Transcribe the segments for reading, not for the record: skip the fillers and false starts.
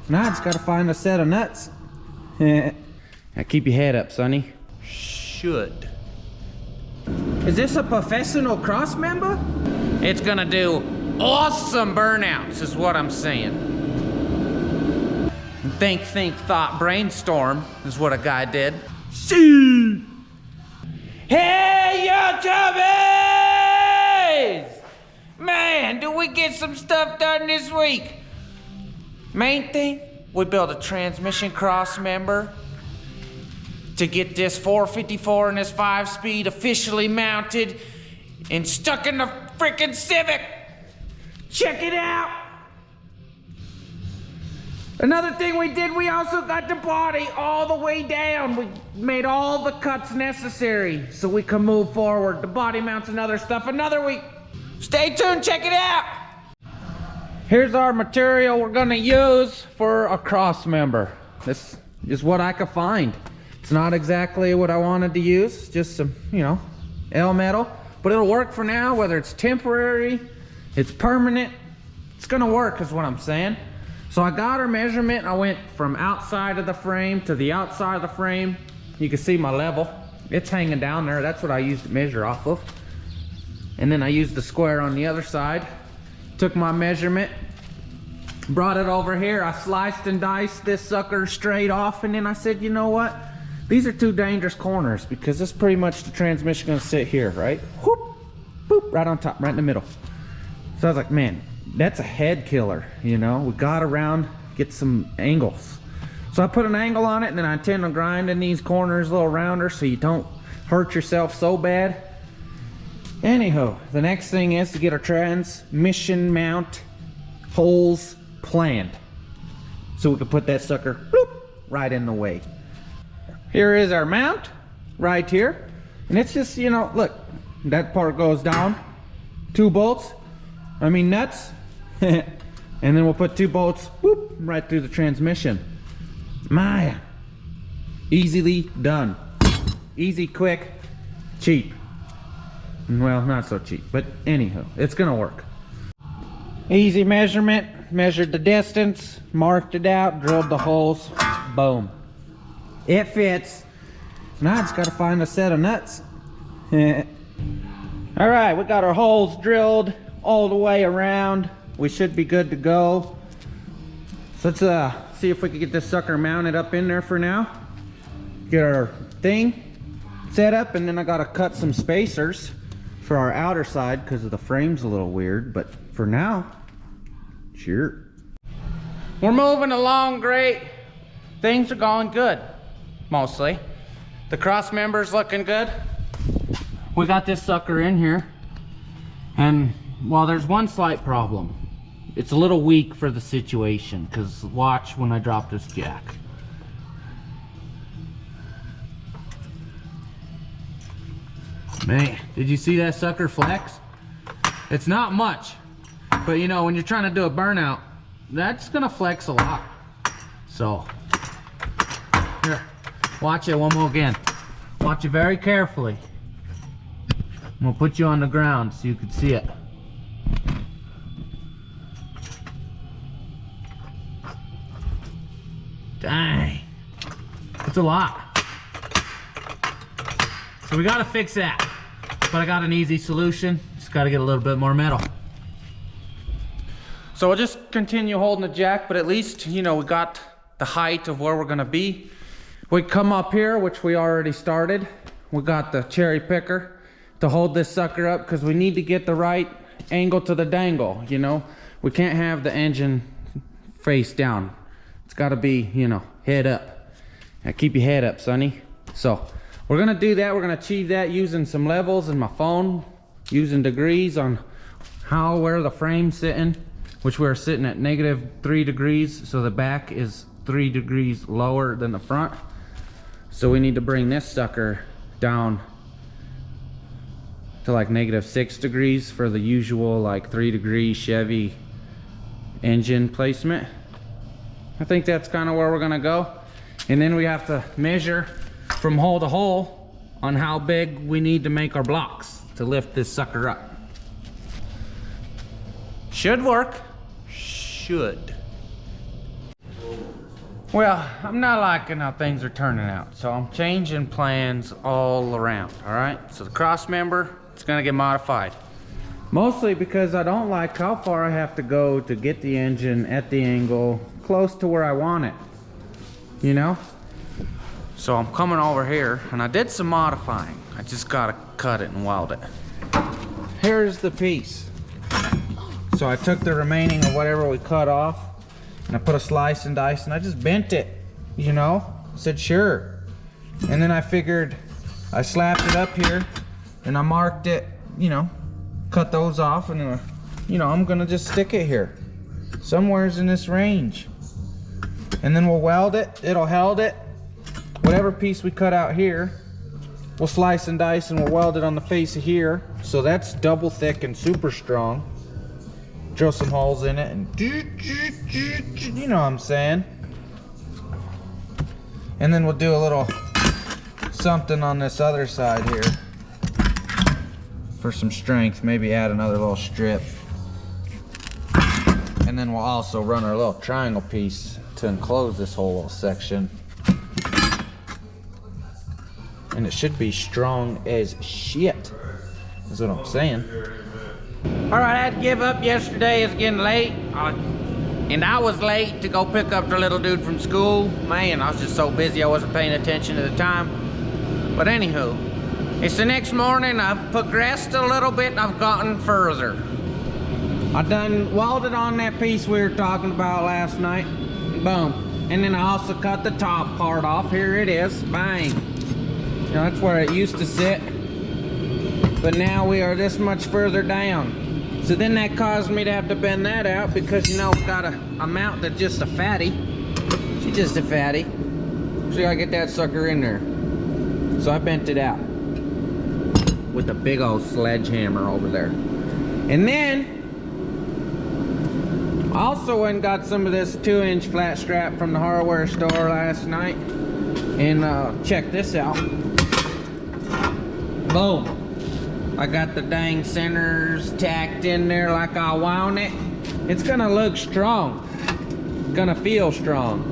Now I just gotta find a set of nuts. Now keep your head up, sonny. Should. Is this a professional Crossmember? It's gonna do awesome burnouts, is what I'm saying. Think, thought, brainstorm is what a guy did. See. Hey, YouTubers! Man, did we get some stuff done this week? Main thing, we built a transmission Crossmember to get this 454 and this 5-speed officially mounted and stuck in the freaking Civic. Check it out. Another thing we did, we also got the body all the way down. We made all the cuts necessary so we can move forward. The body mounts and other stuff another week. Stay tuned, check it out. Here's our material we're gonna use for a Crossmember. This is what I could find. It's not exactly what I wanted to use, just some, you know, L metal, but it'll work for now, whether it's temporary, it's permanent, it's gonna work is what I'm saying. So I got her measurement. I went from outside of the frame to the outside of the frame. You can see my level. It's hanging down there. That's what I used to measure off of. And then I used the square on the other side. Took my measurement, brought it over here. I sliced and diced this sucker straight off. And then I said, you know what? These are two dangerous corners because this is pretty much the transmission gonna sit here, right? Whoop, boop, right on top, right in the middle. So I was like, man, that's a head killer, you know? We got around, get some angles. So I put an angle on it and then I intend on grinding these corners a little rounder so you don't hurt yourself so bad. Anyhow, the next thing is to get our transmission mount holes planned. So we can put that sucker bloop, right in the way. Here is our mount, right here. And it's just, you know, look, that part goes down. 2 bolts, nuts. And then we'll put 2 bolts, whoop, right through the transmission. Man, easily done. Easy, quick, cheap. Well, not so cheap, but anyhow, it's gonna work. Easy measurement, measured the distance, marked it out, drilled the holes, boom. It fits. Now I just gotta find a set of nuts. All right, we got our holes drilled all the way around. We should be good to go. So let's see if we can get this sucker mounted up in there for now. Get our thing set up, and then I gotta cut some spacers for our outer side because the frame's a little weird, but for now, sure. We're moving along great. Things are going good, mostly. The Crossmember's looking good. We got this sucker in here, and well, there's one slight problem. It's a little weak for the situation, because watch when I drop this jack. Man, did you see that sucker flex? It's not much, but you know, when you're trying to do a burnout, that's gonna flex a lot. So, here, watch it one more again. Watch it very carefully. I'm gonna put you on the ground so you can see it. Dang, it's a lot. So we gotta fix that. But I got an easy solution. Just gotta get a little bit more metal. So we'll just continue holding the jack, but at least, you know, we got the height of where we're gonna be. We come up here, which we already started. We got the cherry picker to hold this sucker up because we need to get the right angle to the dangle, you know. We can't have the engine face down. It's gotta be, you know, head up. Now keep your head up, sonny. So we're gonna do that. We're gonna achieve that using some levels in my phone, using degrees on where the frame's sitting, which we're sitting at -3 degrees. So the back is 3 degrees lower than the front. So we need to bring this sucker down to like -6 degrees for the usual like 3-degree Chevy engine placement. I think that's kind of where we're gonna go. And then we have to measure from hole to hole on how big we need to make our blocks to lift this sucker up. Should work. Should. Well, I'm not liking how things are turning out, so I'm changing plans all around, all right? So the Crossmember, it's gonna get modified. Mostly because I don't like how far I have to go to get the engine at the angle close to where I want it, you know? So I'm coming over here, and I did some modifying. I just gotta cut it and weld it. Here's the piece. So I took the remaining of whatever we cut off, and I put a slice and dice, and I just bent it, you know? I said, sure. And then I figured I slapped it up here, and I marked it, you know, cut those off, and then, you know, I'm gonna just stick it here. Somewhere's in this range. And then we'll weld it, it'll held it. Whatever piece we cut out here, we'll slice and dice and we'll weld it on the face of here. So that's double thick and super strong. Drill some holes in it and you know what I'm saying. And then we'll do a little something on this other side here for some strength. Maybe add another little strip. And then we'll also run our little triangle piece to enclose this whole little section. And it should be strong as shit, is what I'm saying. All right, I had to give up yesterday. It's getting late. And I was late to go pick up the little dude from school. Man, I was just so busy I wasn't paying attention at the time. But anywho, it's the next morning. I've progressed a little bit and I've gotten further. I done welded on that piece we were talking about last night. Boom. And then I also cut the top part off. Here it is. Bang. You know, that's where it used to sit, but now we are this much further down. So then that caused me to have to bend that out because, you know, we've got a mount that's just a fatty. She's just a fatty. So I gotta get that sucker in there. So I bent it out with a big old sledgehammer over there. And then I also went and got some of this 2-inch flat strap from the hardware store last night. And check this out. Boom. I got the dang centers tacked in there like I wound it. It's gonna look strong. It's gonna feel strong.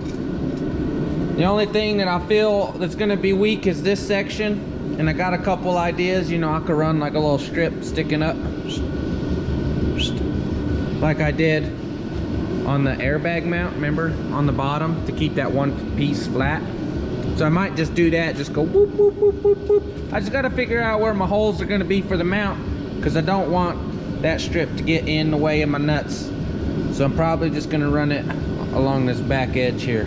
The only thing that I feel that's gonna be weak is this section. And I got a couple ideas. You know, I could run like a little strip sticking up. Like I did on the airbag mount, remember? On the bottom to keep that one piece flat. So I might just do that, just go whoop, whoop, whoop, whoop, whoop. I just gotta figure out where my holes are gonna be for the mount because I don't want that strip to get in the way of my nuts. So I'm probably just gonna run it along this back edge here.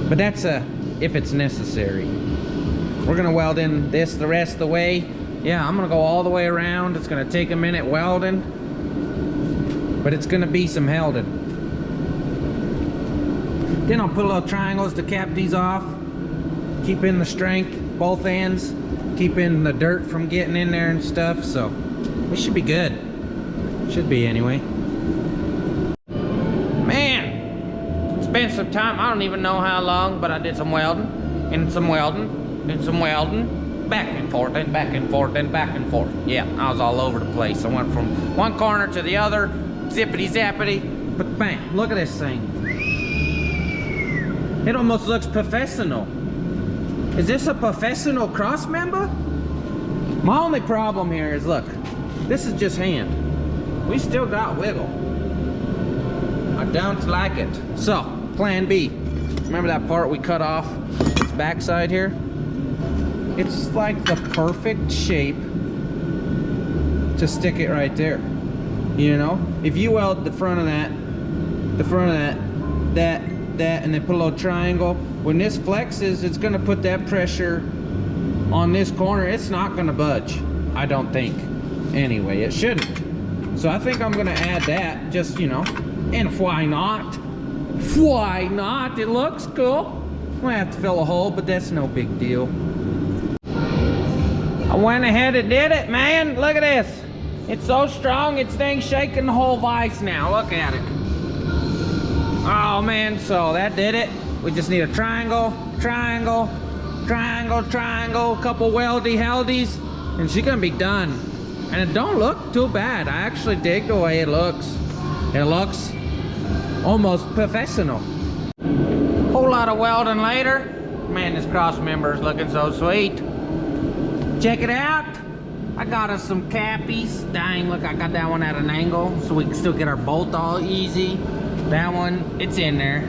But that's if it's necessary. We're gonna weld in this the rest of the way. Yeah, I'm gonna go all the way around. It's gonna take a minute welding, but it's gonna be some helding. Then I'll put little triangles to cap these off, keep in the strength, both ends, keeping the dirt from getting in there and stuff, so we should be good. Should be anyway. Man, spent some time, I don't even know how long, but I did some welding, and some welding, and some welding, back and forth, and back and forth, and back and forth. Yeah, I was all over the place. I went from one corner to the other, zippity zappity, but bang, look at this thing. It almost looks professional. Is this a professional Crossmember? My only problem here is, look, this is just hand. We still got wiggle. I don't like it. So, plan B. Remember that part we cut off its backside here? It's like the perfect shape to stick it right there. You know? If you weld the front of that, that, and then put a little triangle. When this flexes, it's gonna put that pressure on this corner. It's not gonna budge, I don't think. Anyway, it shouldn't. So I think I'm gonna add that, just, you know, and why not? Why not? It looks cool. I have to fill a hole, but that's no big deal. I went ahead and did it, man. Look at this. It's so strong, it's dang shaking the whole vise now. Look at it. Oh man, so that did it. We just need a triangle, triangle, triangle, triangle, a couple weldy heldies, and she's gonna be done. And it don't look too bad. I actually dig the way it looks. It looks Almost professional. Whole lot of welding later. Man, this cross member is looking so sweet. Check it out. I got us some cappies. Dang, look, I got that one at an angle so we can still get our bolt all easy. That one, it's in there.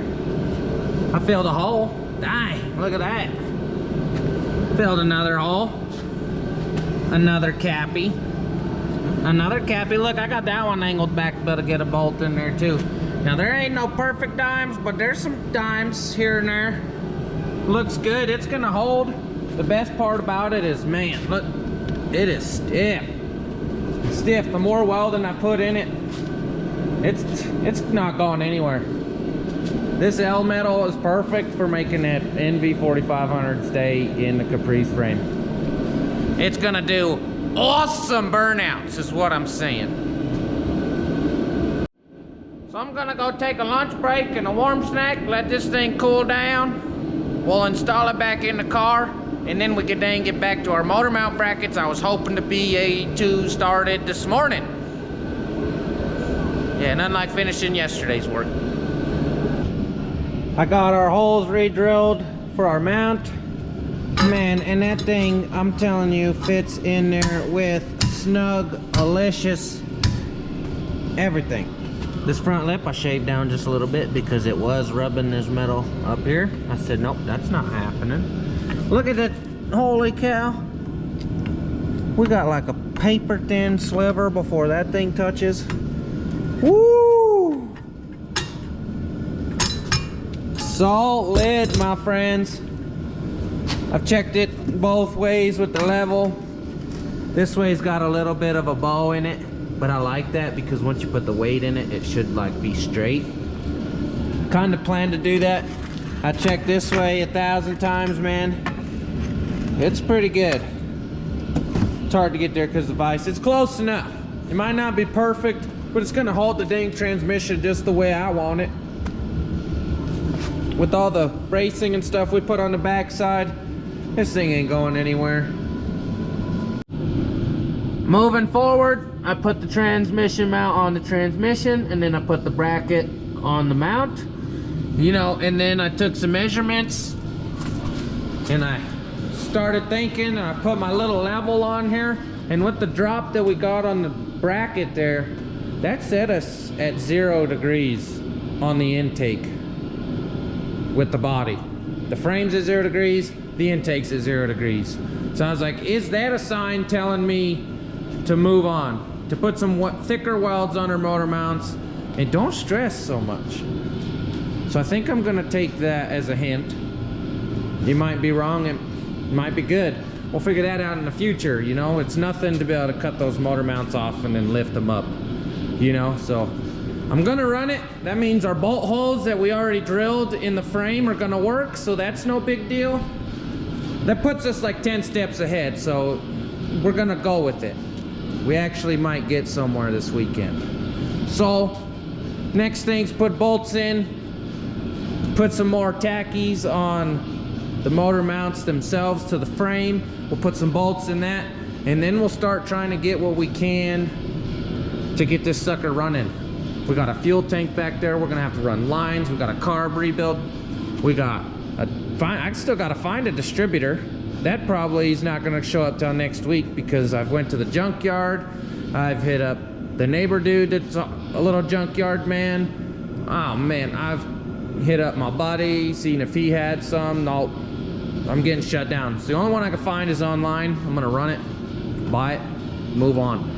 I filled a hole. Dang, look at that. Filled another hole. Another cappy. Another cappy. Look, I got that one angled back, but to get a bolt in there too. Now there ain't no perfect dimes, but there's some dimes here and there. Looks good. It's gonna hold. The best part about it is, man, look, it is stiff. It's stiff. The more welding I put in it, it's not going anywhere. This L metal is perfect for making that NV4500 stay in the Caprice frame. It's gonna do awesome burnouts, is what I'm saying. So I'm gonna go take a lunch break and a warm snack, let this thing cool down. We'll install it back in the car, and then we can then get back to our motor mount brackets. I was hoping to be to started this morning. Yeah, nothing like finishing yesterday's work. I got our holes re-drilled for our mount. Man, and that thing, I'm telling you, fits in there with snug, delicious, everything. This front lip I shaved down just a little bit because it was rubbing this metal up here. I said, nope, that's not happening. Look at that, holy cow. We got like a paper thin sliver before that thing touches. Woo! Solid, my friends. I've checked it both ways with the level. This way's got a little bit of a bow in it, but I like that because once you put the weight in it, it should like be straight. Kind of plan to do that. I checked this way 1,000 times, man. It's pretty good. It's hard to get there because of ice. It's close enough. It might not be perfect, but it's gonna hold the dang transmission just the way I want it. With all the bracing and stuff we put on the backside, this thing ain't going anywhere. Moving forward, I put the transmission mount on the transmission, and then I put the bracket on the mount. You know, and then I took some measurements, and I started thinking, and I put my little level on here, and with the drop that we got on the bracket there, that set us at 0 degrees on the intake with the body. The frame's at 0 degrees, the intake's at 0 degrees. So I was like, is that a sign telling me to move on, to put some thicker welds on our motor mounts and don't stress so much? So I think I'm gonna take that as a hint. You might be wrong, it might be good. We'll figure that out in the future, you know? It's nothing to be able to cut those motor mounts off and then lift them up, you know? So I'm gonna run it. That means our bolt holes that we already drilled in the frame are gonna work, so that's no big deal. That puts us like 10 steps ahead, so we're gonna go with it. We actually might get somewhere this weekend. So next thing's put bolts in, put some more tackies on the motor mounts themselves to the frame. We'll put some bolts in that, and then we'll start trying to get what we can to get this sucker running. We got a fuel tank back there. We're gonna have to run lines. We got a carb rebuild. We got I still gotta find a distributor. That probably is not gonna show up till next week because I've went to the junkyard. I've hit up the neighbor dude that's a little junkyard man. Oh man, I've hit up my buddy, seen if he had some. No, I'm getting shut down. So the only one I can find is online. I'm gonna run it, buy it, move on.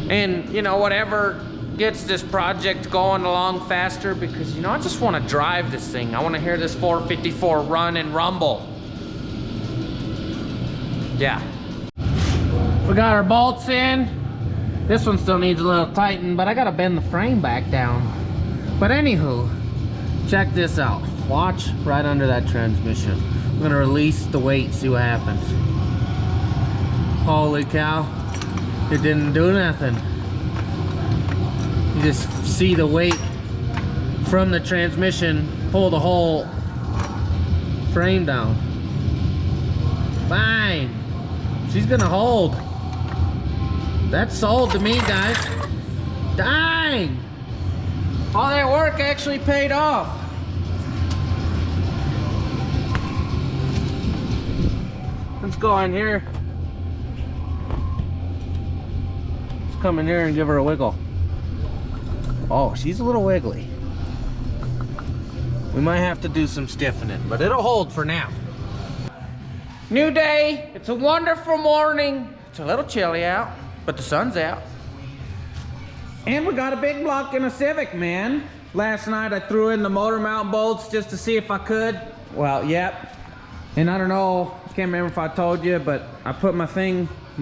And you know, whatever gets this project going along faster, because you know, I just want to drive this thing. I want to hear this 454 run and rumble. Yeah. We got our bolts in. This one still needs a little tighten, but I gotta bend the frame back down. But anywho, check this out. Watch right under that transmission. I'm gonna release the weight, see what happens. Holy cow, it didn't do nothing. You just see the weight from the transmission pull the whole frame down. Fine. She's gonna hold. That's sold to me, guys. Dang! All that work actually paid off. Let's go in here. Let's come in here and give her a wiggle. Oh, she's a little wiggly. We might have to do some stiffening, but it'll hold for now. New day. It's a wonderful morning. It's a little chilly out, but the sun's out. And we got a big block in a Civic, man. Last night I threw in the motor mount bolts just to see if I could. Well, yep. And I don't know, I can't remember if I told you, but I put my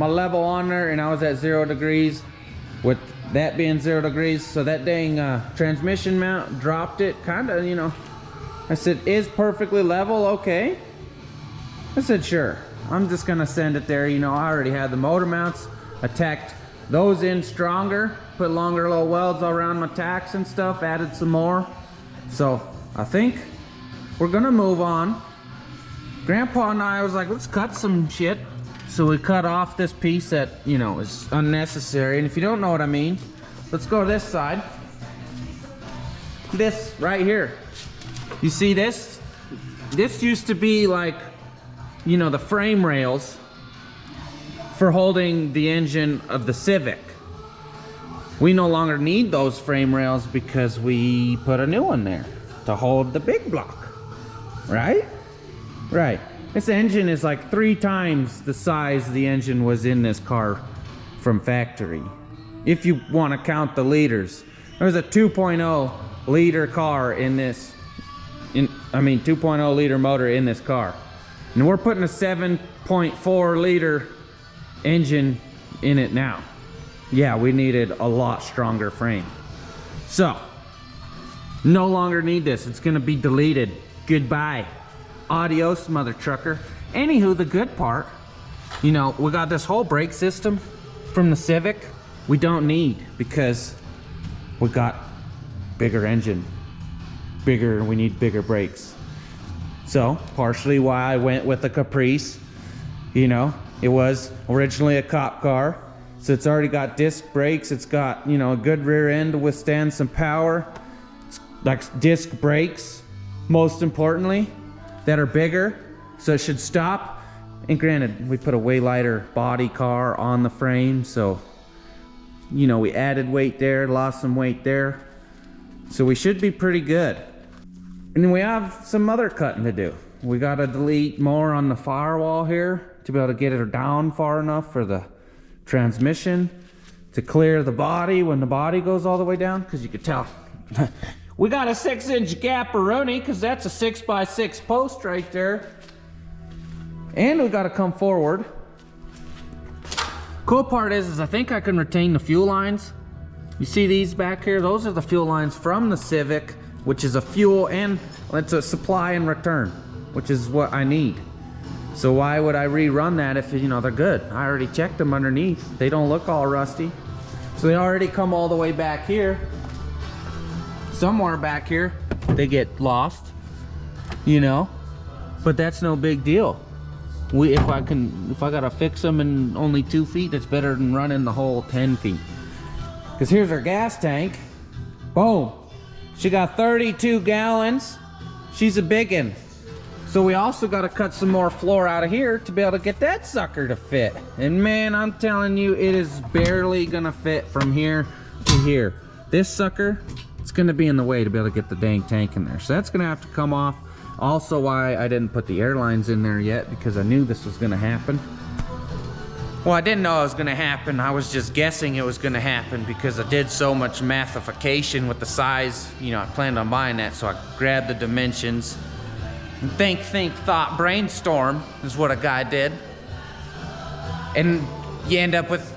level on there, and I was at 0 degrees. With that being 0 degrees, so that dang transmission mount dropped it, kinda, you know. I said, is perfectly level, okay? I said, sure. I'm just gonna send it there. You know, I already had the motor mounts. I tacked those in stronger, put longer little welds all around my tacks and stuff, added some more. So I think we're gonna move on. Grandpa and I was like, let's cut some shit. So we cut off this piece that, you know, is unnecessary. And if you don't know what I mean, let's go to this side. This right here. You see this? This used to be like, you know, the frame rails for holding the engine of the Civic. We no longer need those frame rails because we put a new one there to hold the big block, right? Right. This engine is like 3 times the size the engine was in this car from factory. If you want to count the liters. There's a 2.0 liter car in this, 2.0 liter motor in this car. And we're putting a 7.4 liter engine in it now. Yeah, we needed a lot stronger frame. So, no longer need this. It's gonna be deleted. Goodbye. Adios, mother trucker. Anywho, the good part, you know, we got this whole brake system from the Civic we don't need because we got bigger engine. We need bigger brakes. So, partially why I went with the Caprice. You know, it was originally a cop car. So it's already got disc brakes. It's got, you know, a good rear end to withstand some power. It's like disc brakes, most importantly, that are bigger. So it should stop. And granted, we put a way lighter body car on the frame. So, you know, we added weight there, lost some weight there. So we should be pretty good. And then we have some other cutting to do. We got to delete more on the firewall here to be able to get it down far enough for the transmission to clear the body when the body goes all the way down, because you could tell we got a 6-inch Jap-Rod because that's a 6x6 post right there. And we got to come forward. Cool part is I think I can retain the fuel lines. You see these back here? Those are the fuel lines from the Civic, which is a fuel and it's a supply and return, which is what I need. So why would I rerun that if, you know, they're good? I already checked them underneath. They don't look all rusty. So they already come all the way back here. Somewhere back here, they get lost, you know, but that's no big deal. If I gotta fix them in only 2 feet, that's better than running the whole 10 feet. Because here's our gas tank. Boom. She got 32 gallons. She's a biggin'. So we also got to cut some more floor out of here to be able to get that sucker to fit. And man, I'm telling you, it is barely gonna fit from here to here. This sucker, it's gonna be in the way to be able to get the dang tank in there. So that's gonna have to come off. Also why I didn't put the airlines in there yet, because I knew this was gonna happen. Well, I didn't know it was gonna happen. I was just guessing it was gonna happen because I did so much mathification with the size. You know, I planned on buying that, so I grabbed the dimensions. And think, thought, brainstorm is what a guy did. And you end up with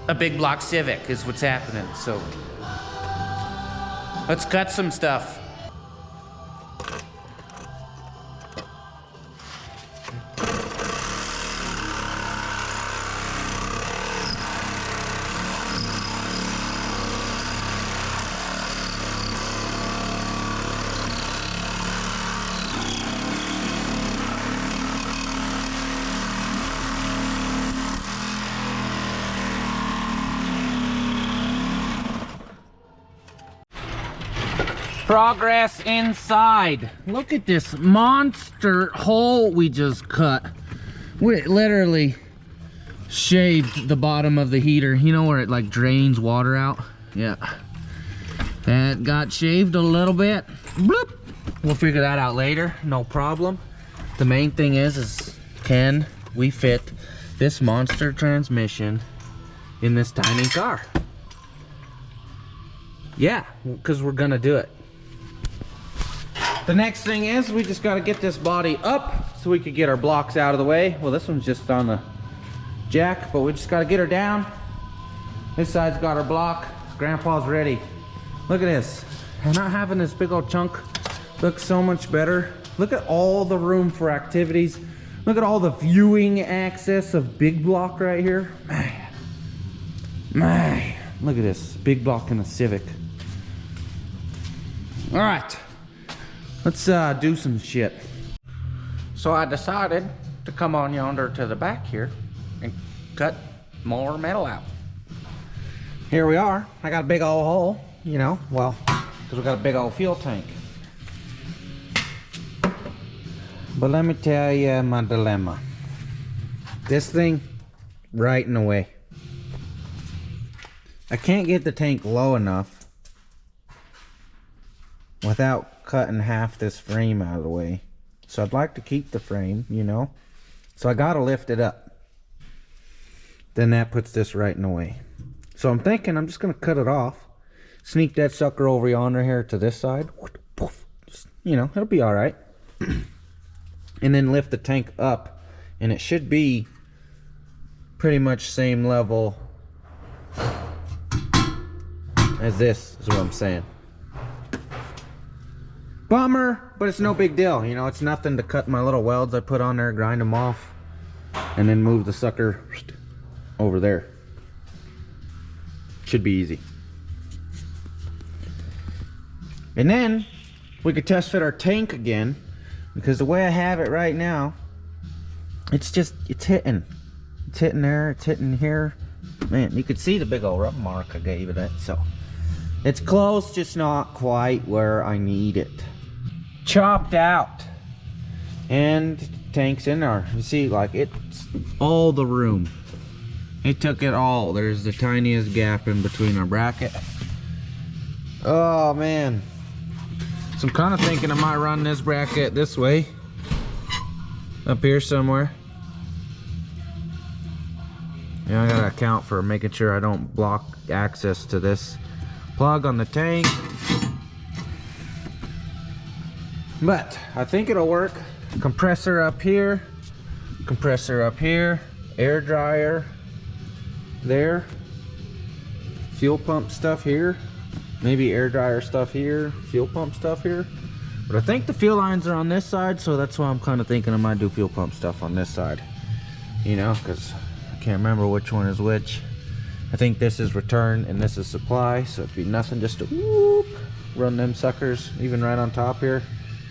a big block Civic is what's happening. So let's cut some stuff. Progress inside. Look at this monster hole we just cut. We literally shaved the bottom of the heater. You know where it like drains water out? Yeah. That got shaved a little bit. Bloop. We'll figure that out later, no problem. The main thing is can we fit this monster transmission in this tiny car? Yeah, because we're gonna do it. The next thing is we just gotta get this body up so we could get our blocks out of the way. Well, this one's just on the jack, but we just gotta get her down. This side's got our block. Grandpa's ready. Look at this. And not having this big old chunk looks so much better. Look at all the room for activities. Look at all the viewing access of big block right here. Man, look at this big block in the Civic. All right, let's do some shit. So I decided to come on yonder to the back here and cut more metal out. Here we are. I got a big old hole, you know, well, because we got a big old fuel tank. But let me tell you my dilemma. This thing right in the way. I can't get the tank low enough without cutting half this frame out of the way. So I'd like to keep the frame, you know. So I gotta lift it up. Then that puts this right in the way. So I'm thinking I'm just gonna cut it off. Sneak that sucker over yonder here to this side. Just, you know, it'll be all right. And then lift the tank up. And it should be pretty much same level as this, is what I'm saying. Bummer, but it's no big deal. You know, it's nothing to cut my little welds I put on there, grind them off, and then move the sucker over there. Should be easy. And then we could test fit our tank again, because the way I have it right now, it's hitting. It's hitting there, it's hitting here. Man, you could see the big old rub mark I gave it, so it's close, just not quite where I need it. Chopped out, and tank's in there. You see, like, it's all the room. It took it all. There's the tiniest gap in between our bracket. Oh man, so I'm kind of thinking I might run this bracket this way, up here somewhere. Yeah, I gotta account for making sure I don't block access to this plug on the tank. But I think it'll work. Compressor up here, air dryer there, fuel pump stuff here, maybe air dryer stuff here, fuel pump stuff here. But I think the fuel lines are on this side, so that's why I'm kind of thinking I might do fuel pump stuff on this side. You know, because I can't remember which one is which. I think this is return and this is supply, so it'd be nothing just to whoop, run them suckers even right on top here.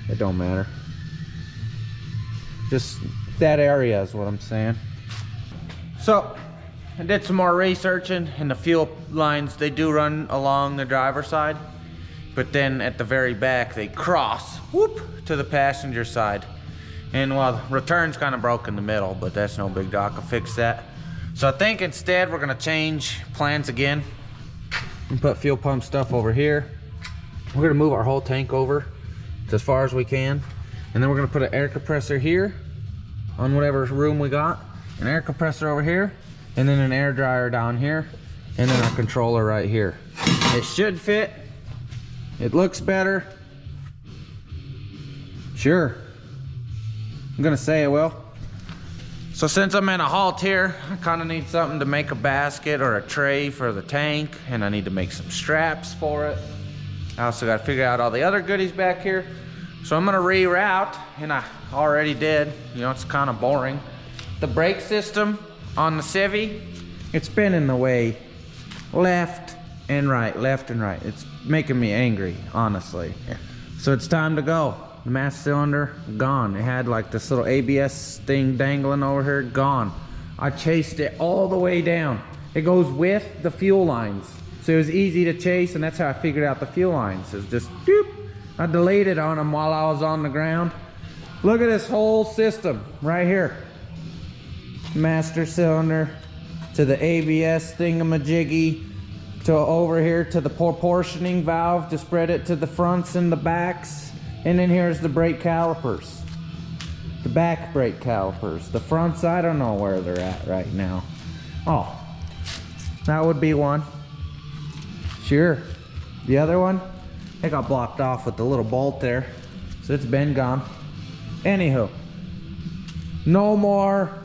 It don't matter. Just that area is what I'm saying. So I did some more researching, and the fuel lines, they do run along the driver's side, but then at the very back they cross whoop to the passenger side. And well, return's kind of broke in the middle, but that's no big deal. I can fix that. So I think instead we're gonna change plans again and put fuel pump stuff over here. We're gonna move our whole tank over as far as we can, and then we're gonna put an air compressor here on whatever room we got, an air compressor over here, and then an air dryer down here, and then our controller right here. It should fit. It looks better. Sure, I'm gonna say it will. So since I'm in a halt here, I kind of need something to make a basket or a tray for the tank, and I need to make some straps for it. I also got to figure out all the other goodies back here. So I'm gonna reroute, and I already did. You know, it's kind of boring. The brake system on the Civi, it's been in the way left and right. It's making me angry, honestly. So it's time to go. The master cylinder, gone. It had like this little ABS thing dangling over here, gone. I chased it all the way down. It goes with the fuel lines. So it was easy to chase, and that's how I figured out the fuel lines. It was just, doop. I delayed it on them while I was on the ground. Look at this whole system right here. Master cylinder to the ABS thingamajiggy to over here to the proportioning valve to spread it to the fronts and the backs. And then here's the brake calipers. The back brake calipers. The fronts, I don't know where they're at right now. Oh, that would be one. Sure. The other one, it got blocked off with the little bolt there. So it's been gone. Anywho, no more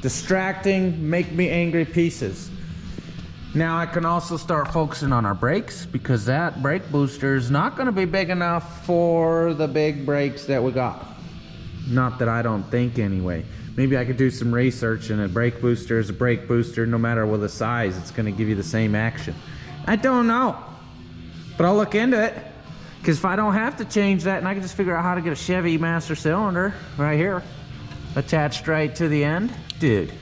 distracting, make me angry pieces. Now I can also start focusing on our brakes, because that brake booster is not going to be big enough for the big brakes that we got. Not that I don't think anyway. Maybe I could do some research, and a brake booster is a brake booster. No matter what the size, it's going to give you the same action. I don't know, but I'll look into it. Because if I don't have to change that, and I can just figure out how to get a Chevy master cylinder right here attached right to the end, dude,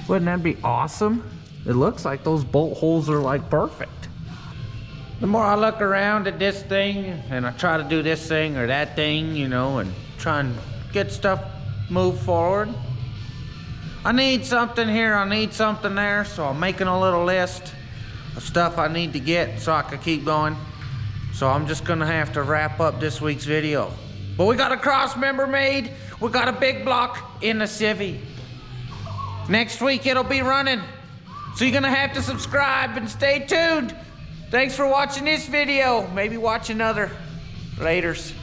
wouldn't that be awesome? It looks like those bolt holes are like perfect. The more I look around at this thing, and I try to do this thing or that thing, you know, and try and get stuff moved forward, I need something here, I need something there, so I'm making a little list of stuff I need to get so I can keep going. So I'm just gonna have to wrap up this week's video. But we got a Crossmember made, we got a big block in the civvy. Next week it'll be running. So you're gonna have to subscribe and stay tuned. Thanks for watching this video. Maybe watch another. Laters.